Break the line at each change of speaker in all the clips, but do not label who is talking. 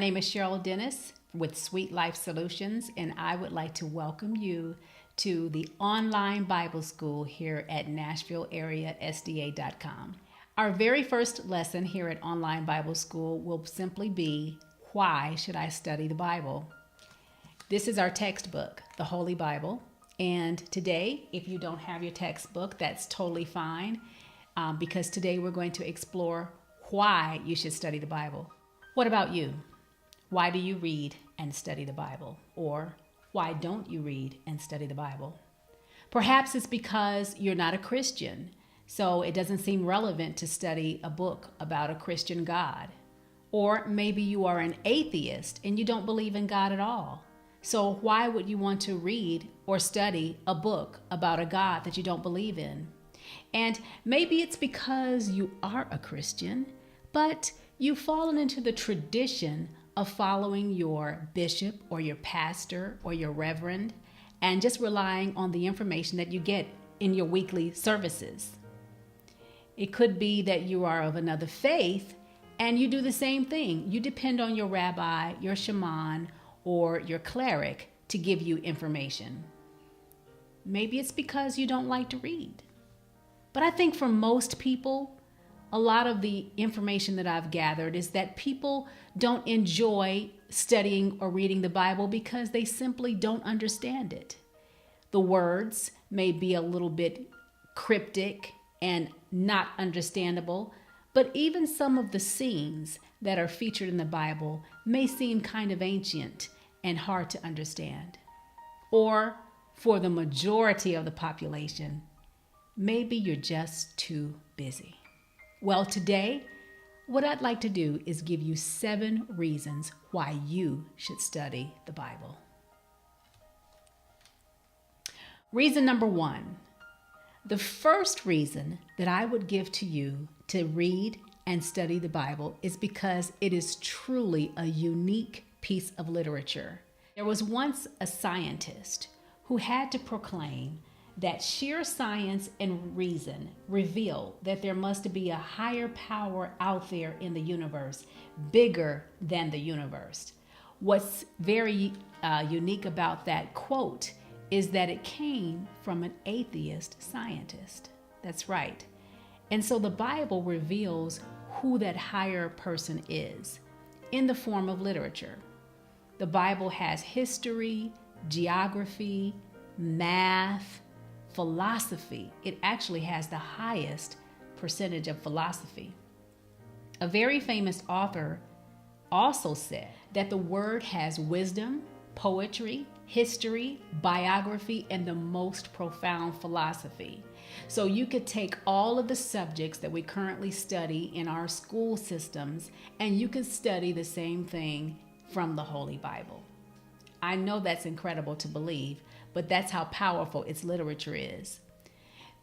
name is Cheryl Dennis with Sweet Life Solutions, and I would like to welcome you to the online Bible school here at NashvilleAreaSDA.com. Our very first lesson here at Online Bible School will simply be, why should I study the Bible? This is our textbook, the Holy Bible. And today, if you don't have your textbook, that's totally fine, because today we're going to explore why you should study the Bible. What about you? Why do you read and study the Bible? Or why don't you read and study the Bible? Perhaps it's because you're not a Christian, so it doesn't seem relevant to study a book about a Christian God. Or maybe you are an atheist and you don't believe in God at all. So why would you want to read or study a book about a God that you don't believe in? And maybe it's because you are a Christian, but you've fallen into the tradition of following your bishop or your pastor or your reverend and just relying on the information that you get in your weekly services. It could be that you are of another faith and you do the same thing. You depend on your rabbi, your shaman, or your cleric to give you information. Maybe it's because you don't like to read. But I think for most people, a lot of the information that I've gathered is that people don't enjoy studying or reading the Bible because they simply don't understand it. The words may be a little bit cryptic and not understandable, but even some of the scenes that are featured in the Bible may seem kind of ancient and hard to understand. Or for the majority of the population, maybe you're just too busy. Well, today, what I'd like to do is give you 7 reasons why you should study the Bible. Reason number 1. The first reason that I would give to you to read and study the Bible is because it is truly a unique piece of literature. There was once a scientist who had to proclaim that sheer science and reason reveal that there must be a higher power out there in the universe, bigger than the universe. What's very unique about that quote is that it came from an atheist scientist. That's right. And so the Bible reveals who that higher person is in the form of literature. The Bible has history, geography, math, philosophy. It actually has the highest percentage of philosophy. A very famous author also said that the word has wisdom, poetry, history, biography, and the most profound philosophy. So you could take all of the subjects that we currently study in our school systems, and you could study the same thing from the Holy Bible. I know that's incredible to believe, but that's how powerful its literature is.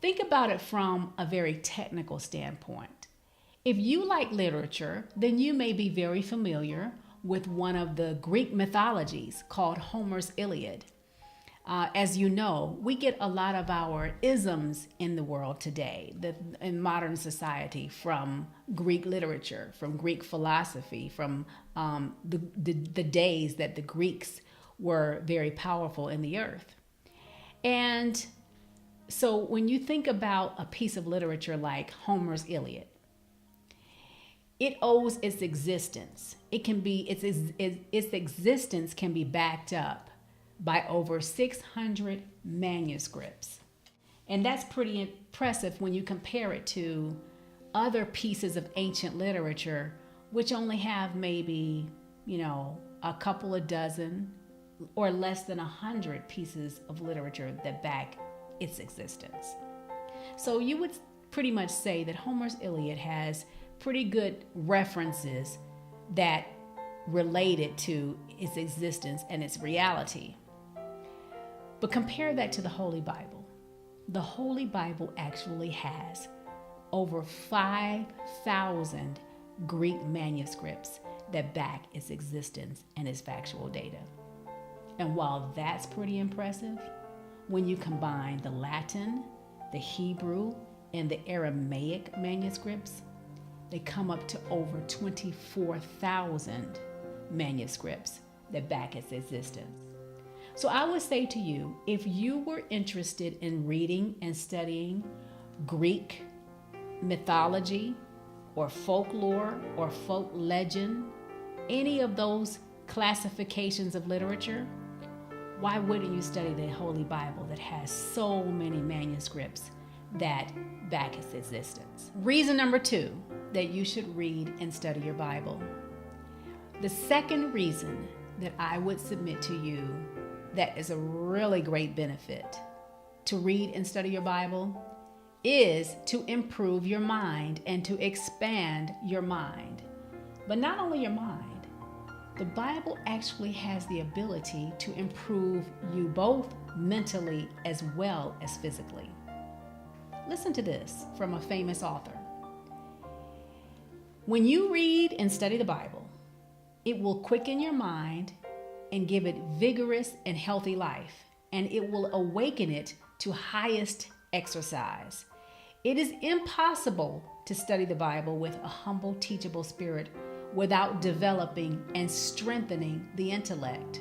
Think about it from a very technical standpoint. If you like literature, then you may be very familiar with one of the Greek mythologies called Homer's Iliad. As you know, we get a lot of our isms in the world today, in modern society, from Greek literature, from Greek philosophy, from the days that the Greeks were very powerful in the earth. And so when you think about a piece of literature like Homer's Iliad, it owes its existence. Its existence can be backed up by over 600 manuscripts. And that's pretty impressive when you compare it to other pieces of ancient literature, which only have maybe, a couple of dozen or less than 100 pieces of literature that back its existence. So you would pretty much say that Homer's Iliad has pretty good references that relate it to its existence and its reality. But compare that to the Holy Bible. The Holy Bible actually has over 5,000 Greek manuscripts that back its existence and its factual data. And while that's pretty impressive, when you combine the Latin, the Hebrew, and the Aramaic manuscripts, they come up to over 24,000 manuscripts that back its existence. So I would say to you, if you were interested in reading and studying Greek mythology or folklore or folk legend, any of those classifications of literature, why wouldn't you study the Holy Bible that has so many manuscripts that back its existence? Reason number 2 that you should read and study your Bible. The second reason that I would submit to you that is a really great benefit to read and study your Bible is to improve your mind and to expand your mind. But not only your mind, the Bible actually has the ability to improve you both mentally as well as physically. Listen to this from a famous author. When you read and study the Bible, it will quicken your mind and give it vigorous and healthy life, and it will awaken it to highest exercise. It is impossible to study the Bible with a humble, teachable spirit without developing and strengthening the intellect.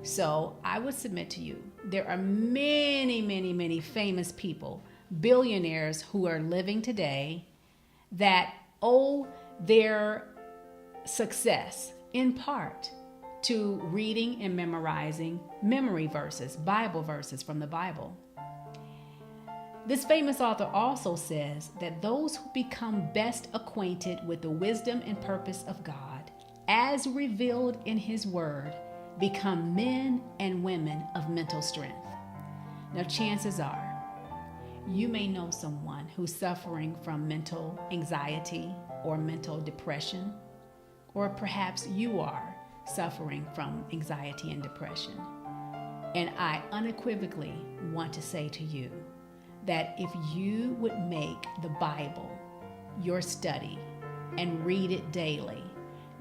So I would submit to you, there are many, many, many famous people, billionaires who are living today that owe their success in part to reading and memorizing memory verses, Bible verses from the Bible. This famous author also says that those who become best acquainted with the wisdom and purpose of God, as revealed in His Word, become men and women of mental strength. Now, chances are, you may know someone who's suffering from mental anxiety or mental depression, or perhaps you are suffering from anxiety and depression. And I unequivocally want to say to you that if you would make the Bible your study and read it daily,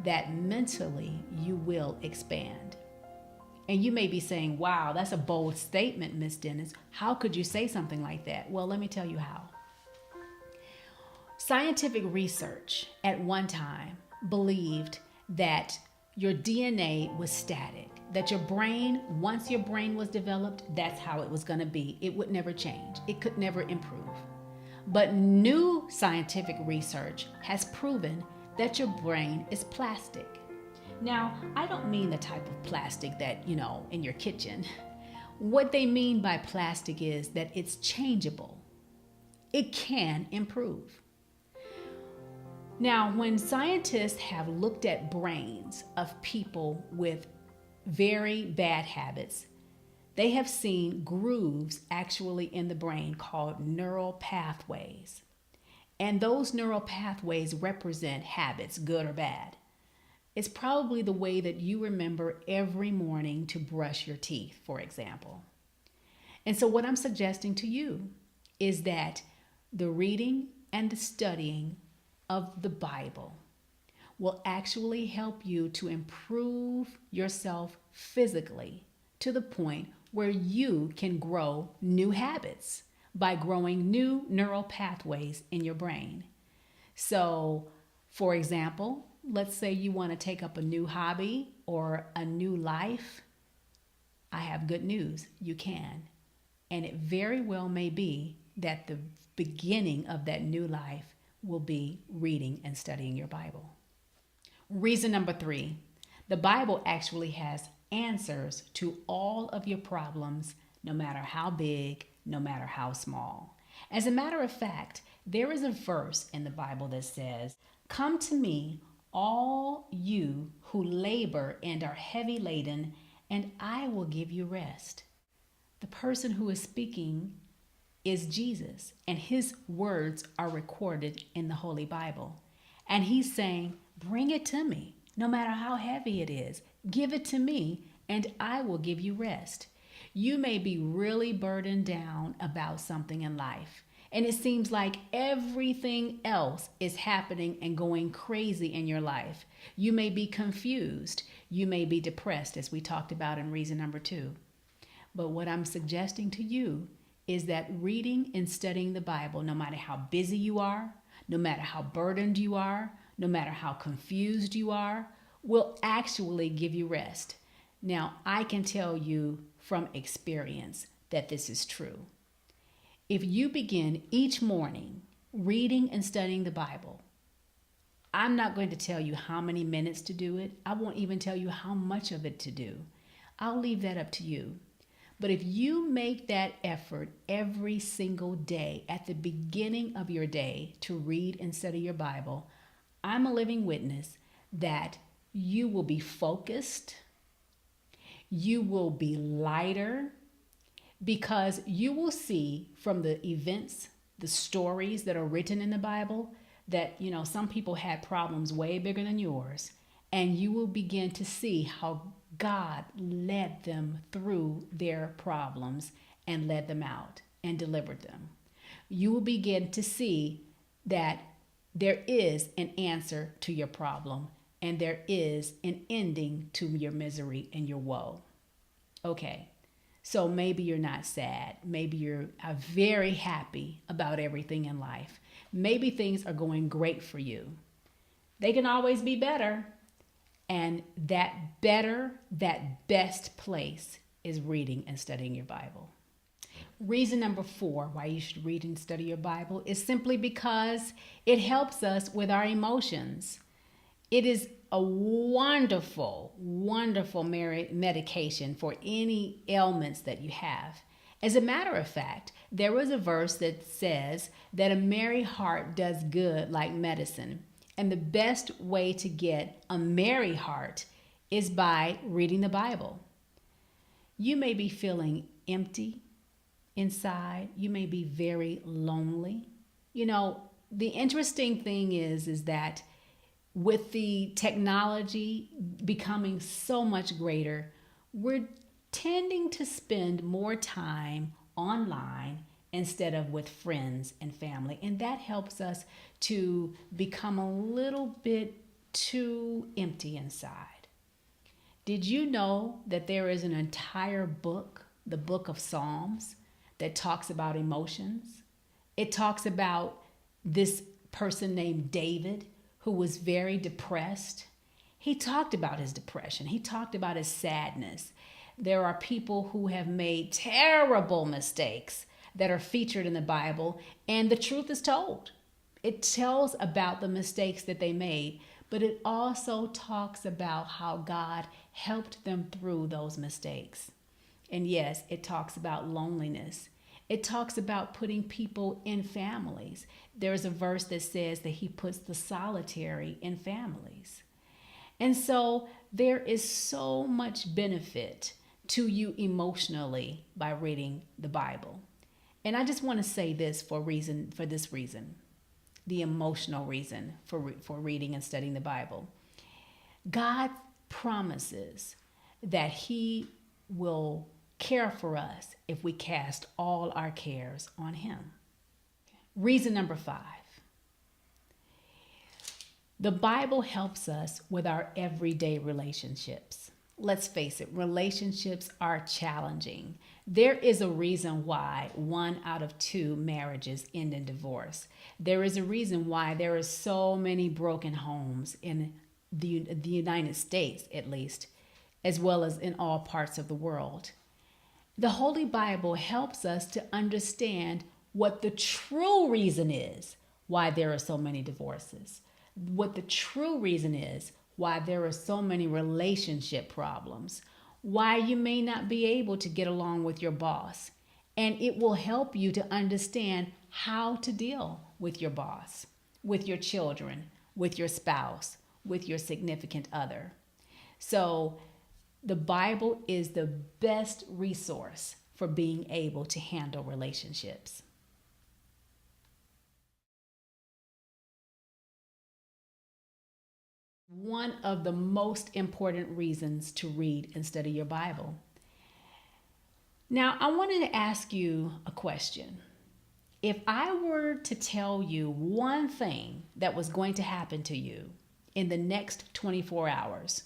that mentally you will expand. And you may be saying, wow, that's a bold statement, Miss Dennis. How could you say something like that? Well, let me tell you how. Scientific research at one time believed that your DNA was static, that your brain, once your brain was developed, that's how it was going to be. It would never change. It could never improve. But new scientific research has proven that your brain is plastic. Now, I don't mean the type of plastic that, in your kitchen. What they mean by plastic is that it's changeable. It can improve. Now, when scientists have looked at brains of people with very bad habits, they have seen grooves actually in the brain called neural pathways. And those neural pathways represent habits, good or bad. It's probably the way that you remember every morning to brush your teeth, for example. And so what I'm suggesting to you is that the reading and the studying of the Bible will actually help you to improve yourself physically to the point where you can grow new habits by growing new neural pathways in your brain. So, for example, let's say you want to take up a new hobby or a new life. I have good news. You can. And it very well may be that the beginning of that new life will be reading and studying your Bible. Reason number 3, the Bible actually has answers to all of your problems, no matter how big, no matter how small. As a matter of fact, there is a verse in the Bible that says, "Come to me, all you who labor and are heavy laden, and I will give you rest." The person who is speaking is Jesus, and his words are recorded in the Holy Bible. And he's saying, bring it to me, no matter how heavy it is. Give it to me, and I will give you rest. You may be really burdened down about something in life, and it seems like everything else is happening and going crazy in your life. You may be confused. You may be depressed, as we talked about in reason number 2. But what I'm suggesting to you is that reading and studying the Bible, no matter how busy you are, no matter how burdened you are, no matter how confused you are, will actually give you rest. Now, I can tell you from experience that this is true. If you begin each morning reading and studying the Bible, I'm not going to tell you how many minutes to do it. I won't even tell you how much of it to do. I'll leave that up to you. But if you make that effort every single day at the beginning of your day to read and study your Bible, I'm a living witness that you will be focused, you will be lighter, because you will see from the events, the stories that are written in the Bible, that, some people had problems way bigger than yours. And you will begin to see how God led them through their problems and led them out and delivered them. You will begin to see that there is an answer to your problem and there is an ending to your misery and your woe. Okay. So maybe you're not sad. Maybe you're very happy about everything in life. Maybe things are going great for you. They can always be better. And that best place is reading and studying your Bible. Reason number 4 why you should read and study your Bible is simply because it helps us with our emotions. It is a wonderful, wonderful medication for any ailments that you have. As a matter of fact, there was a verse that says that a merry heart does good like medicine. And the best way to get a merry heart is by reading the Bible. You may be feeling empty inside. You may be very lonely. The interesting thing is that with the technology becoming so much greater, we're tending to spend more time online instead of with friends and family. And that helps us to become a little bit too empty inside. Did you know that there is an entire book, the book of Psalms, that talks about emotions? It talks about this person named David who was very depressed. He talked about his depression. He talked about his sadness. There are people who have made terrible mistakes that are featured in the Bible, and the truth is told. It tells about the mistakes that they made, but it also talks about how God helped them through those mistakes. And yes, it talks about loneliness. It talks about putting people in families. There's a verse that says that he puts the solitary in families. And so there is so much benefit to you emotionally by reading the Bible. And I just want to say this for this reason, the emotional reason for reading and studying the Bible. God promises that he will care for us if we cast all our cares on him. Reason number 5. The Bible helps us with our everyday relationships. Let's face it, relationships are challenging. There is a reason why 1 out of 2 marriages end in divorce. There is a reason why there are so many broken homes in the United States, at least, as well as in all parts of the world. The Holy Bible helps us to understand what the true reason is why there are so many divorces, what the true reason is why there are so many relationship problems, why you may not be able to get along with your boss. And it will help you to understand how to deal with your boss, with your children, with your spouse, with your significant other. So the Bible is the best resource for being able to handle relationships. One of the most important reasons to read and study your Bible. Now, I wanted to ask you a question. If I were to tell you one thing that was going to happen to you in the next 24 hours,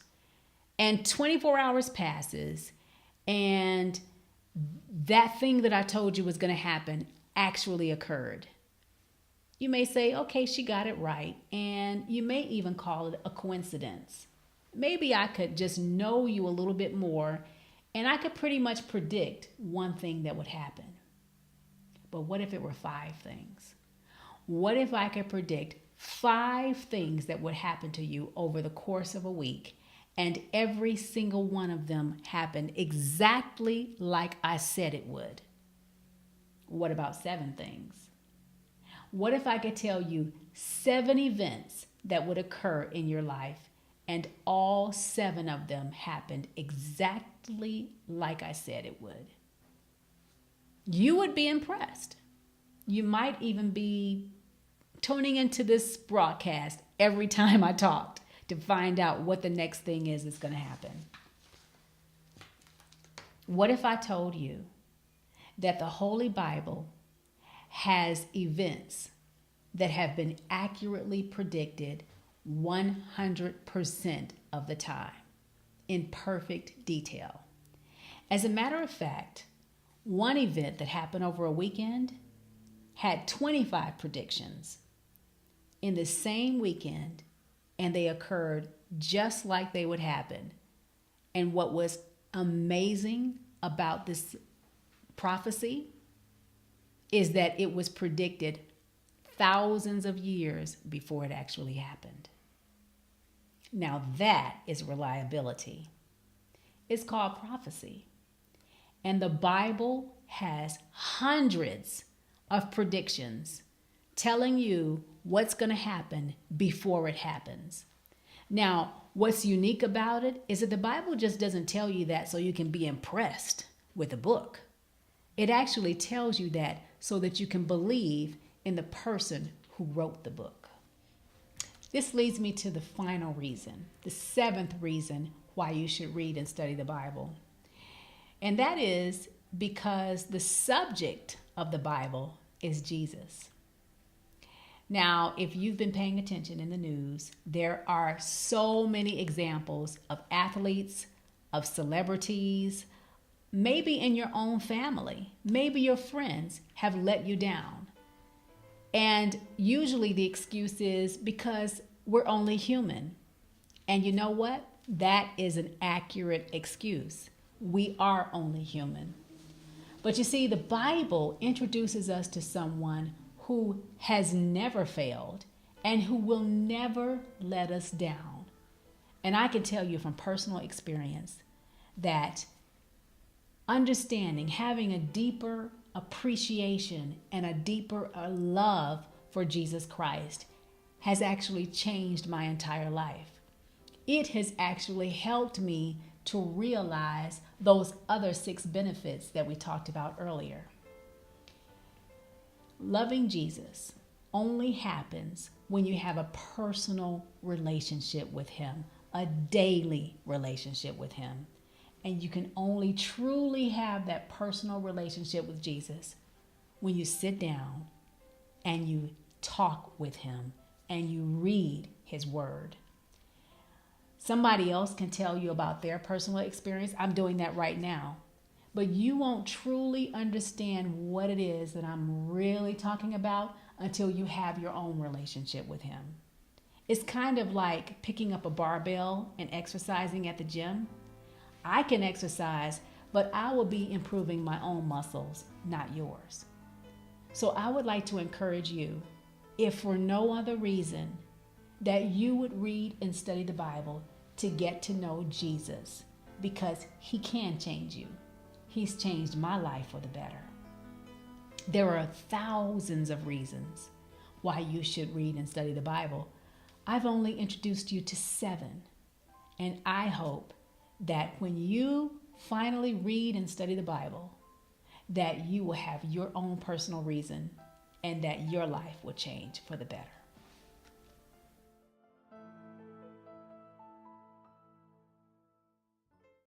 and 24 hours passes, and that thing that I told you was going to happen actually occurred, you may say, okay, she got it right. And you may even call it a coincidence. maybe I could just know you a little bit more and I could pretty much predict one thing that would happen. But what if it were 5 things? What if I could predict 5 things that would happen to you over the course of a week, and every single one of them happened exactly like I said it would? What about 7 things? What if I could tell you 7 events that would occur in your life, and all 7 of them happened exactly like I said it would? You would be impressed. You might even be tuning into this broadcast every time I talked to find out what the next thing is that's going to happen. What if I told you that the Holy Bible has events that have been accurately predicted 100% of the time in perfect detail? As a matter of fact, one event that happened over a weekend had 25 predictions in the same weekend, and they occurred just like they would happen. And what was amazing about this prophecy is that it was predicted thousands of years before it actually happened. Now that is reliability. It's called prophecy. And the Bible has hundreds of predictions telling you what's going to happen before it happens. Now, what's unique about it is that the Bible just doesn't tell you that so you can be impressed with the book. It actually tells you that so that you can believe in the person who wrote the book. This leads me to the final reason, the 7th reason why you should read and study the Bible. And that is because the subject of the Bible is Jesus. Now, if you've been paying attention in the news, there are so many examples of athletes, of celebrities, maybe in your own family, maybe your friends have let you down. And usually the excuse is because we're only human. And you know what? That is an accurate excuse. We are only human. But you see, the Bible introduces us to someone who has never failed and who will never let us down. And I can tell you from personal experience that understanding, having a deeper appreciation and a deeper love for Jesus Christ has actually changed my entire life. It has actually helped me to realize those other 6 benefits that we talked about earlier. Loving Jesus only happens when you have a personal relationship with him, a daily relationship with him. And you can only truly have that personal relationship with Jesus when you sit down and you talk with him and you read his word. Somebody else can tell you about their personal experience. I'm doing that right now. But you won't truly understand what it is that I'm really talking about until you have your own relationship with him. It's kind of like picking up a barbell and exercising at the gym. I can exercise, but I will be improving my own muscles, not yours. So I would like to encourage you, if for no other reason, that you would read and study the Bible to get to know Jesus, because he can change you. He's changed my life for the better. There are thousands of reasons why you should read and study the Bible. I've only introduced you to 7. And I hope that when you finally read and study the Bible, that you will have your own personal reason and that your life will change for the better.